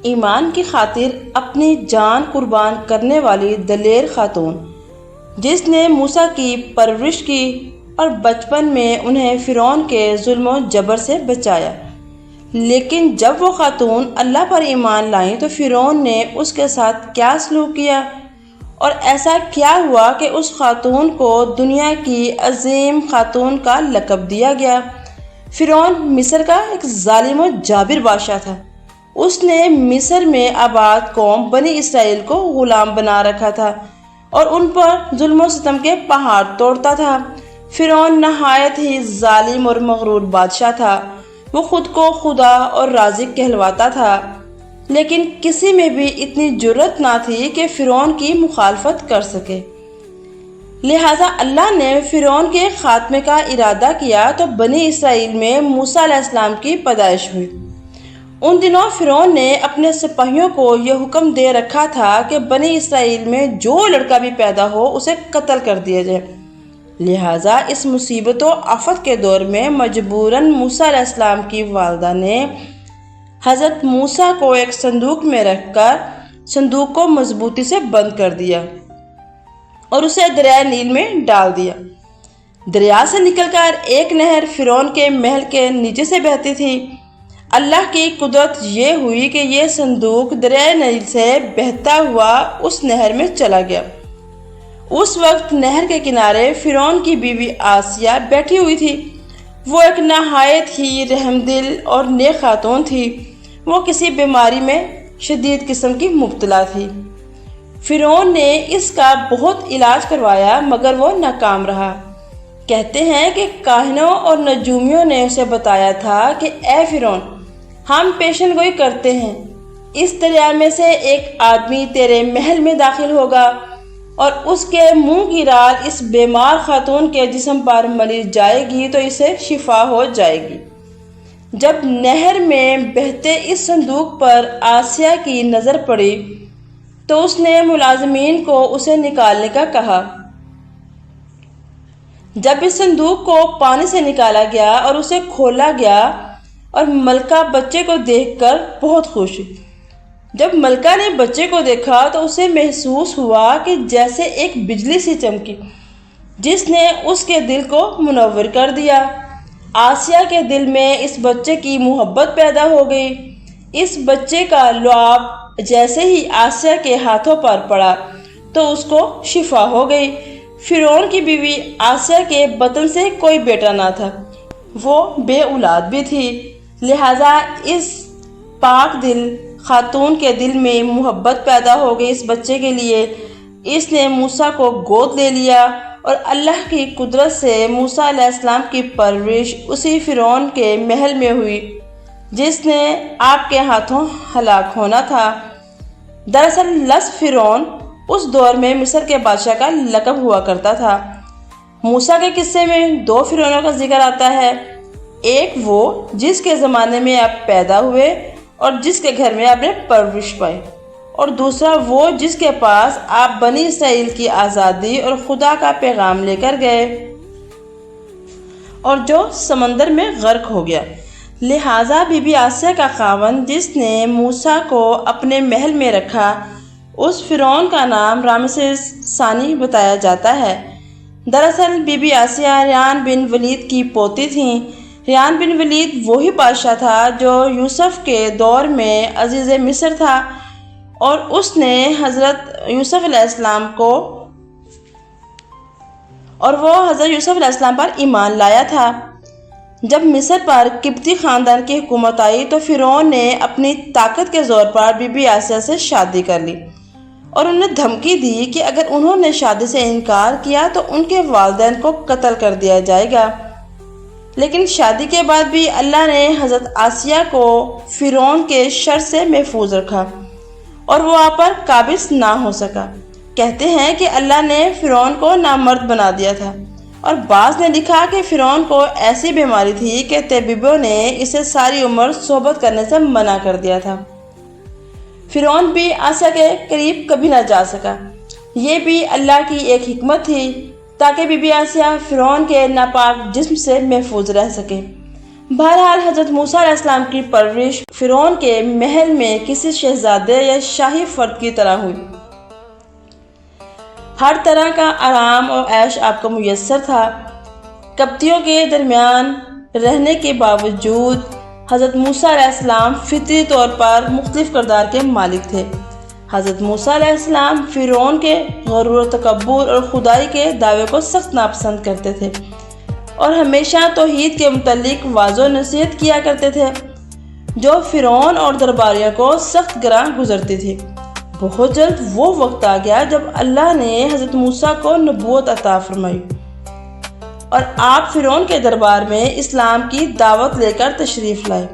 ایمان کی خاطر اپنی جان قربان کرنے والی دلیر خاتون، جس نے موسیٰ کی پرورش کی اور بچپن میں انہیں فرعون کے ظلم و جبر سے بچایا۔ لیکن جب وہ خاتون اللہ پر ایمان لائیں تو فرعون نے اس کے ساتھ کیا سلوک کیا، اور ایسا کیا ہوا کہ اس خاتون کو دنیا کی عظیم خاتون کا لقب دیا گیا۔ فرعون مصر کا ایک ظالم و جابر بادشاہ تھا۔ اس نے مصر میں آباد قوم بنی اسرائیل کو غلام بنا رکھا تھا اور ان پر ظلم و ستم کے پہاڑ توڑتا تھا۔ فرعون نہایت ہی ظالم اور مغرور بادشاہ تھا۔ وہ خود کو خدا اور رازق کہلواتا تھا، لیکن کسی میں بھی اتنی جرأت نہ تھی کہ فرعون کی مخالفت کر سکے۔ لہٰذا اللہ نے فرعون کے خاتمے کا ارادہ کیا تو بنی اسرائیل میں موسیٰ علیہ السلام کی پیدائش ہوئی۔ ان دنوں فرعون نے اپنے سپاہیوں کو یہ حکم دے رکھا تھا کہ بنی اسرائیل میں جو لڑکا بھی پیدا ہو اسے قتل کر دیا جائے۔ لہٰذا اس مصیبت و آفت کے دور میں مجبوراً موسیٰ علیہ السلام کی والدہ نے حضرت موسیٰ کو ایک صندوق میں رکھ کر صندوق کو مضبوطی سے بند کر دیا اور اسے دریائے نیل میں ڈال دیا۔ دریا سے نکل کر ایک نہر فرعون کے محل کے نیچے سے بہتی تھی۔ اللہ کی قدرت یہ ہوئی کہ یہ صندوق دریائے نیل سے بہتا ہوا اس نہر میں چلا گیا۔ اس وقت نہر کے کنارے فرعون کی بیوی آسیہ بیٹھی ہوئی تھی۔ وہ ایک نہایت ہی رحم دل اور نیک خاتون تھی۔ وہ کسی بیماری میں شدید قسم کی مبتلا تھی۔ فرعون نے اس کا بہت علاج کروایا مگر وہ ناکام رہا۔ کہتے ہیں کہ کاہنوں اور نجومیوں نے اسے بتایا تھا کہ اے فرعون، ہم پیشن گوئی کرتے ہیں، اس دریا میں سے ایک آدمی تیرے محل میں داخل ہوگا اور اس کے منہ کی رات اس بیمار خاتون کے جسم پر ملی جائے گی تو اسے شفا ہو جائے گی۔ جب نہر میں بہتے اس صندوق پر آسیہ کی نظر پڑی تو اس نے ملازمین کو اسے نکالنے کا کہا۔ جب اس صندوق کو پانی سے نکالا گیا اور اسے کھولا گیا اور ملکہ بچے کو دیکھ کر بہت خوش ہوئی۔ جب ملکہ نے بچے کو دیکھا تو اسے محسوس ہوا کہ جیسے ایک بجلی سی چمکی جس نے اس کے دل کو منور کر دیا۔ آسیہ کے دل میں اس بچے کی محبت پیدا ہو گئی۔ اس بچے کا لعاب جیسے ہی آسیہ کے ہاتھوں پر پڑا تو اس کو شفا ہو گئی۔ فرعون کی بیوی آسیہ کے بطن سے کوئی بیٹا نہ تھا، وہ بے اولاد بھی تھی۔ لہٰذا اس پاک دل خاتون کے دل میں محبت پیدا ہو گئی اس بچے کے لیے۔ اس نے موسیٰ کو گود لے لیا اور اللہ کی قدرت سے موسیٰ علیہ السلام کی پرورش اسی فرعون کے محل میں ہوئی جس نے آپ کے ہاتھوں ہلاک ہونا تھا۔ دراصل لفظ فرعون اس دور میں مصر کے بادشاہ کا لقب ہوا کرتا تھا۔ موسیٰ کے قصے میں دو فرعونوں کا ذکر آتا ہے، ایک وہ جس کے زمانے میں آپ پیدا ہوئے اور جس کے گھر میں آپ نے پرورش پائی، اور دوسرا وہ جس کے پاس آپ بنی اسرائیل کی آزادی اور خدا کا پیغام لے کر گئے اور جو سمندر میں غرق ہو گیا۔ لہٰذا بی بی آسیہ کا خاوند جس نے موسیٰ کو اپنے محل میں رکھا، اس فرعون کا نام رامسیس ثانی بتایا جاتا ہے۔ دراصل بی بی آسیہ ریان بن ولید کی پوتی تھیں۔ ریان بن ولید وہی بادشاہ تھا جو یوسف کے دور میں عزیز مصر تھا، اور اس نے حضرت یوسف علیہ السلام پر ایمان لایا تھا۔ جب مصر پر قبطی خاندان کی حکومت آئی تو فرعون نے اپنی طاقت کے زور پر بی بی آسیہ سے شادی کر لی اور انہیں دھمکی دی کہ اگر انہوں نے شادی سے انکار کیا تو ان کے والدین کو قتل کر دیا جائے گا۔ لیکن شادی کے بعد بھی اللہ نے حضرت آسیہ کو فرعون کے شر سے محفوظ رکھا اور وہ آپ پر قابض نہ ہو سکا۔ کہتے ہیں کہ اللہ نے فرعون کو نامرد بنا دیا تھا، اور بعض نے لکھا کہ فرعون کو ایسی بیماری تھی کہ طبیبوں نے اسے ساری عمر صحبت کرنے سے منع کر دیا تھا۔ فرعون بھی آسیہ کے قریب کبھی نہ جا سکا۔ یہ بھی اللہ کی ایک حکمت تھی تاکہ بی بی آسیہ فرعون کے ناپاک جسم سے محفوظ رہ سکے۔ بہرحال حضرت موسیٰ علیہ السلام کی پرورش فرعون کے محل میں کسی شہزادے یا شاہی فرد کی طرح ہوئی۔ ہر طرح کا آرام اور عیش آپ کو میسر تھا۔ قبطیوں کے درمیان رہنے کے باوجود حضرت موسیٰ علیہ السلام فطری طور پر مختلف کردار کے مالک تھے۔ حضرت موسیٰ علیہ السلام فرعون کے غرور و تکبر اور خدائی کے دعوے کو سخت ناپسند کرتے تھے اور ہمیشہ توحید کے متعلق واضح نصیحت کیا کرتے تھے، جو فرعون اور درباریوں کو سخت گراں گزرتی تھی۔ بہت جلد وہ وقت آ گیا جب اللہ نے حضرت موسیٰ کو نبوت عطا فرمائی اور آپ فرعون کے دربار میں اسلام کی دعوت لے کر تشریف لائے۔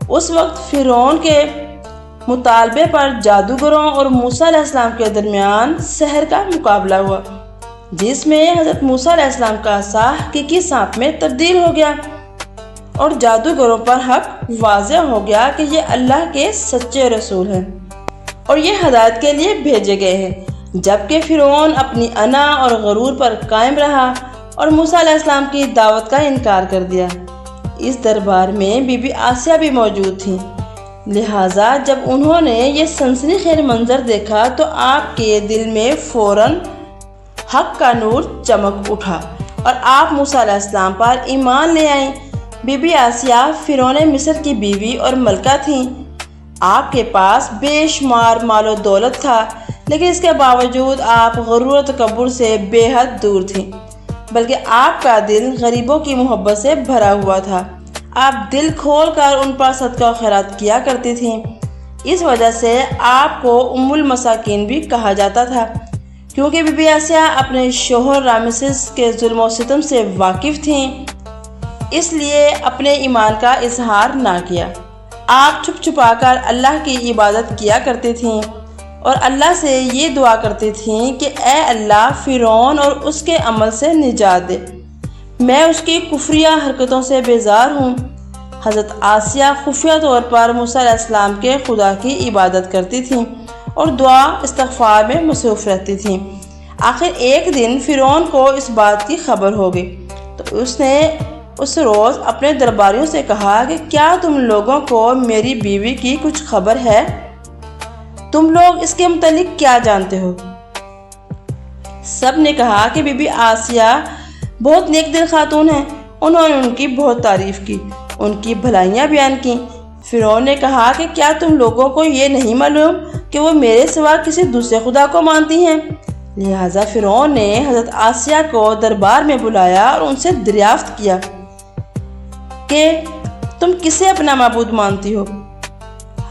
اس وقت فرعون کے مطالبے پر جادوگروں اور موسیٰ علیہ السلام کے درمیان سحر کا مقابلہ ہوا، جس میں حضرت موسیٰ علیہ السلام کا عصا حقیقی سانپ میں تبدیل ہو گیا اور جادوگروں پر حق واضح ہو گیا کہ یہ اللہ کے سچے رسول ہیں اور یہ ہدایت کے لیے بھیجے گئے ہیں، جبکہ فرعون اپنی انا اور غرور پر قائم رہا اور موسیٰ علیہ السلام کی دعوت کا انکار کر دیا۔ اس دربار میں بی بی آسیہ بھی موجود تھیں، لہٰذا جب انہوں نے یہ سنسنی خیز منظر دیکھا تو آپ کے دل میں فوراً حق کا نور چمک اٹھا اور آپ موسیٰ علیہ السلام پر ایمان لے آئیں۔ بی بی آسیہ فرعون مصر کی بیوی اور ملکہ تھیں۔ آپ کے پاس بے شمار مال و دولت تھا، لیکن اس کے باوجود آپ غرور و تکبر سے بے حد دور تھیں، بلکہ آپ کا دل غریبوں کی محبت سے بھرا ہوا تھا۔ آپ دل کھول کر ان پر صدقہ و خیرات کیا کرتی تھیں۔ اس وجہ سے آپ کو ام المساکین بھی کہا جاتا تھا، کیونکہ بی بی آسیہ اپنے شوہر رامسس کے ظلم و ستم سے واقف تھیں، اس لیے اپنے ایمان کا اظہار نہ کیا۔ آپ چھپ چھپا کر اللہ کی عبادت کیا کرتی تھیں اور اللہ سے یہ دعا کرتی تھیں کہ اے اللہ فرعون اور اس کے عمل سے نجات دے، میں اس کی کفریہ حرکتوں سے بیزار ہوں۔ حضرت آسیہ خفیہ طور پر موسیٰ علیہ السلام کے خدا کی عبادت کرتی تھیں اور دعا استغفار میں مصروف رہتی تھیں۔ آخر ایک دن فرعون کو اس بات کی خبر ہو گئی تو اس نے اس روز اپنے درباریوں سے کہا کہ کیا تم لوگوں کو میری بیوی کی کچھ خبر ہے؟ تم لوگ اس کے متعلق کیا جانتے ہو؟ سب نے کہا کہ بی بی آسیہ بہت نیک دل خاتون ہیں، انہوں نے ان کی بہت تعریف کی، ان کی بھلائیاں بیان کی۔ فرعون نے کہا کہ کیا تم لوگوں کو یہ نہیں معلوم کہ وہ میرے سوا کسی دوسرے خدا کو مانتی ہیں؟ لہٰذا فرعون نے حضرت آسیہ کو دربار میں بلایا اور ان سے دریافت کیا کہ تم کسے اپنا معبود مانتی ہو؟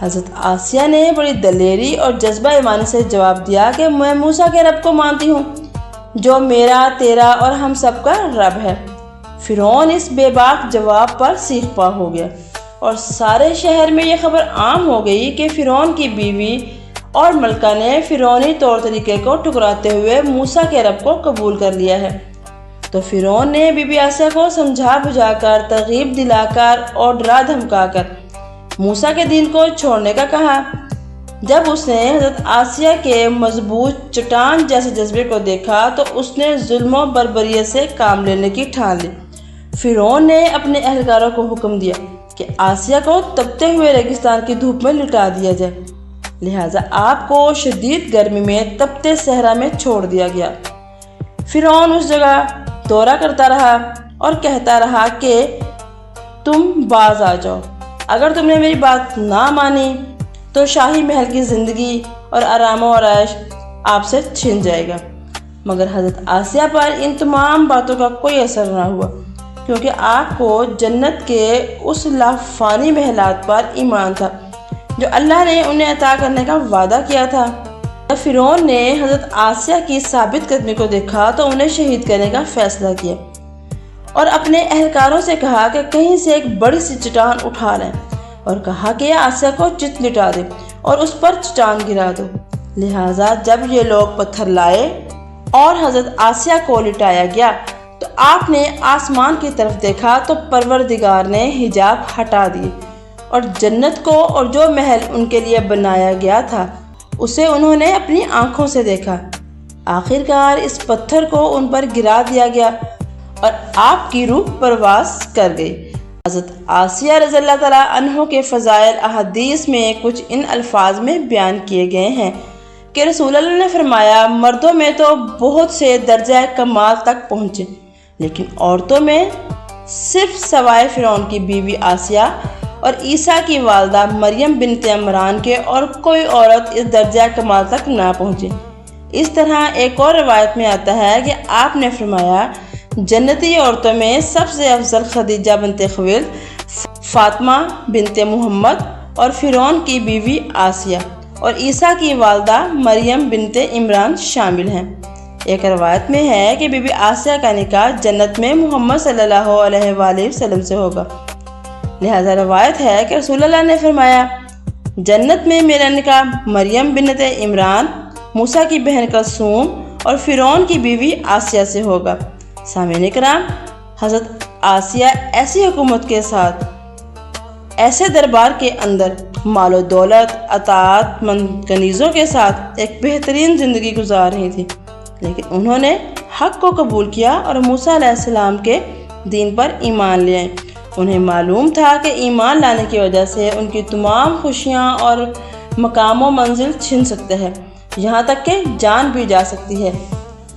حضرت آسیہ نے بڑی دلیری اور جذبہ ایمانی سے جواب دیا کہ میں موسیٰ کے رب کو مانتی ہوں، جو میرا، تیرا اور ہم سب کا رب ہے۔ فرعون اس بے باک جواب پر سیخ پا ہو گیا اور سارے شہر میں یہ خبر عام ہو گئی کہ فرعون کی بیوی اور ملکہ نے فرعونی طور طریقے کو ٹکراتے ہوئے موسیٰ کے رب کو قبول کر لیا ہے۔ تو فرعون نے بی بی آسیہ کو سمجھا بجھا کر، ترغیب دلا کر اور ڈرا دھمکا کر موسیٰ کے دین کو چھوڑنے کا کہا۔ جب اس نے حضرت آسیہ کے مضبوط چٹان جیسے جذبے کو دیکھا تو اس نے ظلم و بربریت سے کام لینے کی ٹھان لی۔ فرعون نے اپنے اہلکاروں کو حکم دیا کہ آسیہ کو تپتے ہوئے ریگستان کی دھوپ میں لٹا دیا جائے، لہٰذا آپ کو شدید گرمی میں تپتے صحرا میں چھوڑ دیا گیا۔ فرعون اس جگہ دورہ کرتا رہا اور کہتا رہا کہ تم باز آ جاؤ، اگر تم نے میری بات نہ مانی تو شاہی محل کی زندگی اور آرام و عیش آپ سے چھن جائے گا۔ مگر حضرت آسیہ پر ان تمام باتوں کا کوئی اثر نہ ہوا، کیونکہ آپ کو جنت کے اس لافانی محلات پر ایمان تھا جو اللہ نے انہیں عطا کرنے کا وعدہ کیا تھا۔ جب فرعون نے حضرت آسیہ کی ثابت قدمی کو دیکھا تو انہیں شہید کرنے کا فیصلہ کیا اور اپنے اہلکاروں سے کہا کہ کہیں سے ایک بڑی سی چٹان اٹھا لیں اور کہا کہ آسیہ کو چت لٹا دے اور اس پر چٹان گرا دو۔ لہٰذا جب یہ لوگ پتھر لائے اور حضرت آسیہ کو لٹایا گیا تو آپ نے آسمان کی طرف دیکھا تو پروردگار نے حجاب ہٹا دیے اور جنت کو اور جو محل ان کے لیے بنایا گیا تھا اسے انہوں نے اپنی آنکھوں سے دیکھا۔ آخرکار اس پتھر کو ان پر گرا دیا گیا اور آپ کی روح پرواز کر گئی۔ حضرت آسیہ رضی اللہ تعالیٰ عنہ کے فضائل احادیث میں کچھ ان الفاظ میں بیان کیے گئے ہیں کہ رسول اللہ نے فرمایا، مردوں میں تو بہت سے درجہ کمال تک پہنچے، لیکن عورتوں میں صرف سوائے فرعون کی بیوی آسیہ اور عیسیٰ کی والدہ مریم بنت عمران کے اور کوئی عورت اس درجہ کمال تک نہ پہنچے۔ اس طرح ایک اور روایت میں آتا ہے کہ آپ نے فرمایا، جنتی عورتوں میں سب سے افضل خدیجہ بنت خویلد، فاطمہ بنت محمد اور فرعون کی بیوی آسیہ اور عیسیٰ کی والدہ مریم بنت عمران شامل ہیں۔ ایک روایت میں ہے کہ بی بی آسیہ کا نکاح جنت میں محمد صلی اللہ علیہ وآلہ وسلم سے ہوگا۔ لہذا روایت ہے کہ رسول اللہ نے فرمایا، جنت میں میرا نکاح مریم بنت عمران، موسیٰ کی بہن کلثوم اور فرعون کی بیوی آسیہ سے ہوگا۔ سامعین کرام، حضرت آسیہ ایسی حکومت کے ساتھ، ایسے دربار کے اندر، مال و دولت، اطاعت مند کنیزوں کے ساتھ ایک بہترین زندگی گزار رہی تھی، لیکن انہوں نے حق کو قبول کیا اور موسیٰ علیہ السلام کے دین پر ایمان لے آئے۔ انہیں معلوم تھا کہ ایمان لانے کی وجہ سے ان کی تمام خوشیاں اور مقام و منزل چھن سکتے ہیں، یہاں تک کہ جان بھی جا سکتی ہے،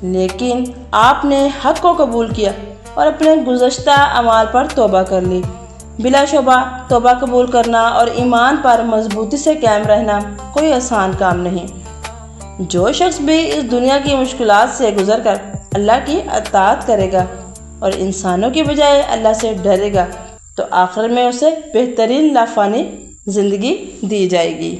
لیکن آپ نے حق کو قبول کیا اور اپنے گزشتہ اعمال پر توبہ کر لی۔ بلا شبہ توبہ قبول کرنا اور ایمان پر مضبوطی سے قائم رہنا کوئی آسان کام نہیں۔ جو شخص بھی اس دنیا کی مشکلات سے گزر کر اللہ کی اطاعت کرے گا اور انسانوں کی بجائے اللہ سے ڈرے گا، تو آخر میں اسے بہترین لافانی زندگی دی جائے گی۔